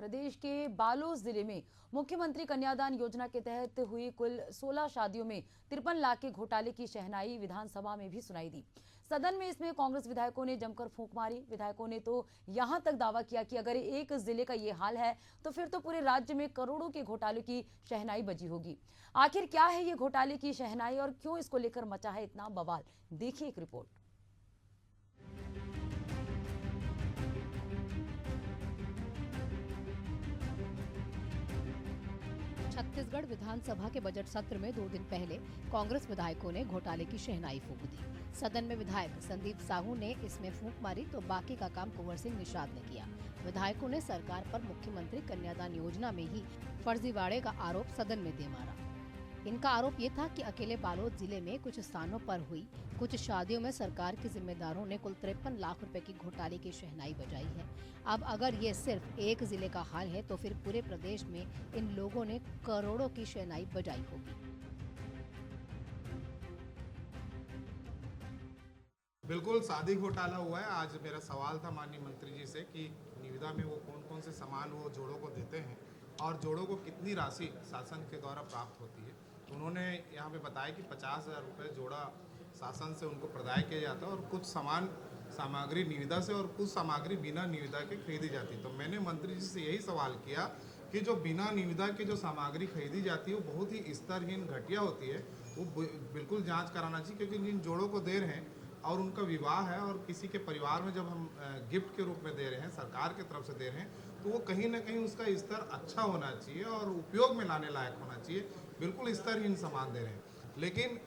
प्रदेश के बालोद जिले में मुख्यमंत्री कन्यादान योजना के तहत हुई कुल 16 शादियों में 53 लाख के घोटाले की शहनाई विधानसभा में भी सुनाई दी। सदन में इसमें कांग्रेस विधायकों ने जमकर फूंक मारी। विधायकों ने तो यहां तक दावा किया कि अगर एक जिले का ये हाल है तो फिर तो पूरे राज्य में करोड़ों के घोटाले की शहनाई बजी होगी। आखिर क्या है ये घोटाले की शहनाई और क्यों इसको लेकर मचा है इतना बवाल, देखिए एक रिपोर्ट। छत्तीसगढ़ विधानसभा के बजट सत्र में 2 दिन पहले कांग्रेस विधायकों ने घोटाले की शहनाई फूंक दी। सदन में विधायक संदीप साहू ने इसमें फूंक मारी तो बाकी का काम कुंवर सिंह निषाद ने किया। विधायकों ने सरकार पर मुख्यमंत्री कन्यादान योजना में ही फर्जीवाड़े का आरोप सदन में दे मारा। इनका आरोप ये था कि अकेले बालोद जिले में कुछ स्थानों पर हुई कुछ शादियों में सरकार के जिम्मेदारों ने कुल 53 लाख रुपए की घोटाले की शहनाई बजाई है। अब अगर ये सिर्फ एक जिले का हाल है तो फिर पूरे प्रदेश में इन लोगों ने करोड़ों की शहनाई बजाई होगी। बिल्कुल शादी घोटाला हुआ है। आज मेरा सवाल था माननीय मंत्री जी से कि निविदा में वो कौन कौन से सामान वो जोड़ों को देते हैं और जोड़ों को कितनी राशि शासन के द्वारा प्राप्त होती है। उन्होंने यहाँ पे बताया कि 50,000 रुपये जोड़ा शासन से उनको प्रदाय किया जाता है और कुछ सामग्री निविदा से और कुछ सामग्री बिना निविदा के खरीदी जाती है। तो मैंने मंत्री जी से यही सवाल किया कि जो बिना निविदा की जो सामग्री खरीदी जाती है वो बहुत ही स्तरहीन घटिया होती है, वो बिल्कुल जाँच कराना चाहिए, क्योंकि जिन जोड़ों को दे रहे हैं और उनका विवाह है और किसी के परिवार में जब हम गिफ्ट के रूप में दे रहे हैं, सरकार की तरफ से दे रहे हैं, तो वो कहीं ना कहीं उसका स्तर अच्छा होना चाहिए और उपयोग में लाने लायक होना चाहिए। बिल्कुल स्तरहीन सामान दे रहे हैं। लेकिन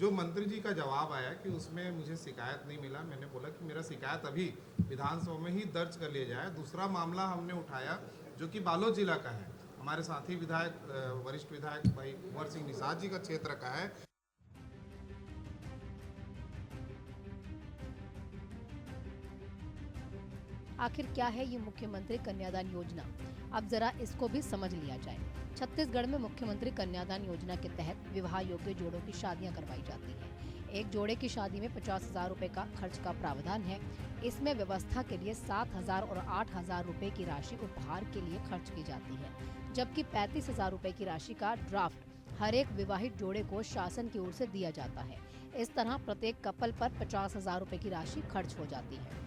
जो मंत्री जी का जवाब आया कि उसमें मुझे शिकायत नहीं मिला, मैंने बोला कि मेरा शिकायत अभी विधानसभा में ही दर्ज कर लिया जाए। दूसरा मामला हमने उठाया जो कि बालोद जिला का है, हमारे साथी विधायक वरिष्ठ विधायक भाई कुंवर सिंह निषाद जी का क्षेत्र का है। आखिर क्या है ये मुख्यमंत्री कन्यादान योजना, अब जरा इसको भी समझ लिया जाए। छत्तीसगढ़ में मुख्यमंत्री कन्यादान योजना के तहत विवाह योग्य जोड़ों की शादियां करवाई जाती हैं। एक जोड़े की शादी में 50,000 रुपए का खर्च का प्रावधान है। इसमें व्यवस्था के लिए 7,000 और 8,000 रुपए की राशि उपहार के लिए खर्च की जाती है, जबकि 35,000 रुपए की राशि का ड्राफ्ट हर एक विवाहित जोड़े को शासन की ओर से दिया जाता है। इस तरह प्रत्येक कपल पर 50,000 रुपए की राशि खर्च हो जाती है।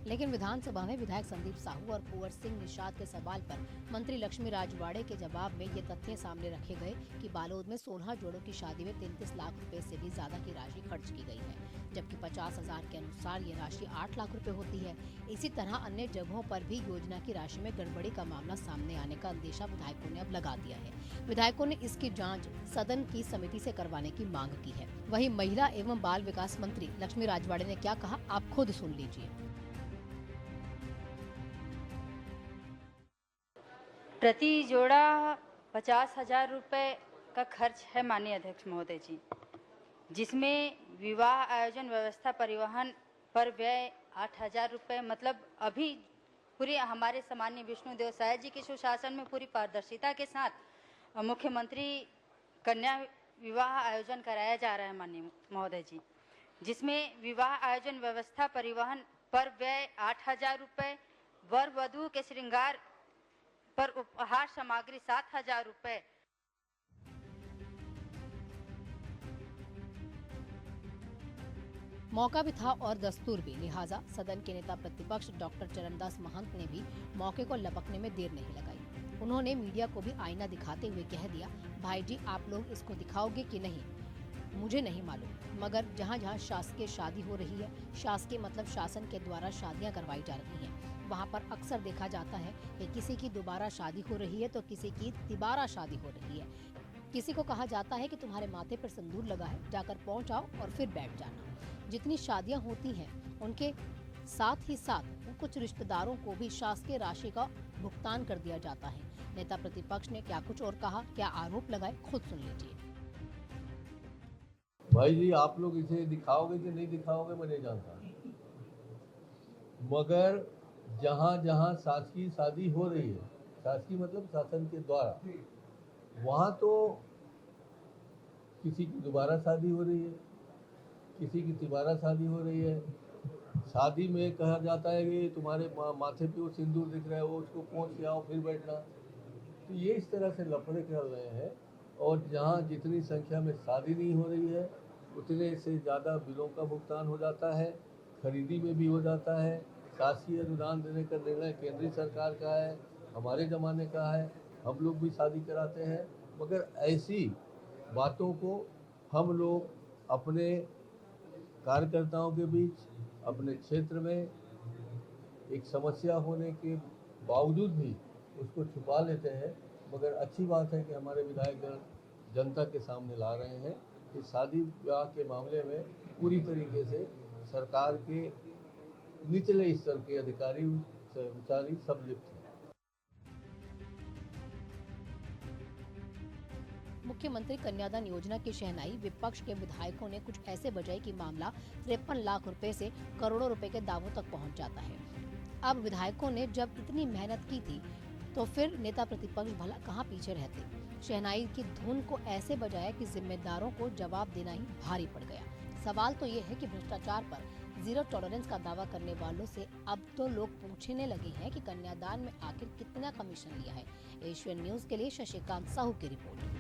लेकिन विधानसभा में विधायक संदीप साहू और कुंवर सिंह निषाद के सवाल पर मंत्री लक्ष्मी राजवाड़े के जवाब में ये तथ्य सामने रखे गए कि बालोद में 16 जोड़ों की शादी में 33 लाख रुपए से भी ज्यादा की राशि खर्च की गई है, जबकि 50,000 के अनुसार ये राशि 8 लाख रुपए होती है। इसी तरह अन्य जगहों पर भी योजना की राशि में गड़बड़ी का मामला सामने आने का अंदेशा विधायकों ने अब लगा दिया है। विधायकों ने इसकी जाँच सदन की समिति से करवाने की मांग की है। वहीं महिला एवं बाल विकास मंत्री लक्ष्मी राजवाड़े ने क्या कहा, आप खुद सुन लीजिए। प्रति जोड़ा 50,000 रुपये का खर्च है माननीय अध्यक्ष महोदय जी, जिसमें विवाह आयोजन व्यवस्था परिवहन पर व्यय 8,000 रुपये। मतलब अभी पूरी हमारे सामान्य विष्णुदेव साय जी के सुशासन में पूरी पारदर्शिता के साथ मुख्यमंत्री कन्या विवाह आयोजन कराया जा रहा है माननीय महोदय जी, जिसमें विवाह आयोजन व्यवस्था परिवहन पर व्यय 8,000 रुपये, वर वधू के श्रृंगार पर उपहार सामग्री 7,000 रुपये। मौका भी था और दस्तूर भी, लिहाजा सदन के नेता प्रतिपक्ष डॉक्टर चरणदास महंत ने भी मौके को लपकने में देर नहीं लगाई। उन्होंने मीडिया को भी आईना दिखाते हुए कह दिया, भाई जी आप लोग इसको दिखाओगे कि नहीं मुझे नहीं मालूम, मगर जहाँ जहाँ शासकीय शादी हो रही है, शासकीय मतलब शासन के द्वारा शादियाँ करवाई जा रही हैं, वहाँ पर अक्सर देखा जाता है कि किसी की दोबारा शादी हो रही है तो किसी की तिबारा शादी हो रही है। किसी को कहा जाता है कि तुम्हारे माथे पर सिंदूर लगा है, जाकर पहुँचाओ और फिर बैठ जाना। जितनी शादियाँ होती हैं उनके साथ ही साथ कुछ रिश्तेदारों को भी शासकीय राशि का भुगतान कर दिया जाता है। नेता प्रतिपक्ष ने क्या कुछ और कहा, क्या आरोप लगाए, खुद सुन लीजिए। भाई जी आप लोग इसे दिखाओगे कि नहीं दिखाओगे मैं नहीं जानता, मगर जहाँ जहाँ शासकीय शादी हो रही है, शासकीय मतलब शासन के द्वारा, वहाँ तो किसी की दोबारा शादी हो रही है, किसी की तिबारा शादी हो रही है, शादी में कहा जाता है कि तुम्हारे माथे पे वो सिंदूर दिख रहा है, वो उसको पहुँच के आओ फिर बैठना। तो ये इस तरह से लफड़े कर रहे हैं। और जहाँ जितनी संख्या में शादी नहीं हो रही है, उतने से ज़्यादा बिलों का भुगतान हो जाता है, खरीदी में भी हो जाता है। शासकीय अनुदान देने का निर्णय केंद्रीय सरकार का है, हमारे ज़माने का है, हम लोग भी शादी कराते हैं। मगर ऐसी बातों को हम लोग अपने कार्यकर्ताओं के बीच, अपने क्षेत्र में एक समस्या होने के बावजूद भी उसको छुपा लेते हैं। मगर अच्छी बात है कि हमारे विधायकगण जनता के सामने ला रहे हैं कि शादी विवाह के मामले में पूरी तरीके से सरकार के निचले स्तर के अधिकारी कर्मचारी सब लिप्त हैं। मुख्यमंत्री कन्यादान योजना की शहनाई विपक्ष के विधायकों ने कुछ ऐसे बजाई कि मामला 53 लाख रुपए से करोड़ों रुपए के दावों तक पहुंच जाता है। अब विधायकों ने जब इतनी मेहनत की थी तो फिर नेता प्रतिपक्ष भला कहां पीछे रहते। शहनाई की धुन को ऐसे बजाया कि जिम्मेदारों को जवाब देना ही भारी पड़ गया। सवाल तो ये है कि भ्रष्टाचार पर जीरो टॉलरेंस का दावा करने वालों से अब तो लोग पूछने लगे हैं कि कन्यादान में आखिर कितना कमीशन लिया है। एशियन न्यूज के लिए शशिकांत साहू की रिपोर्ट।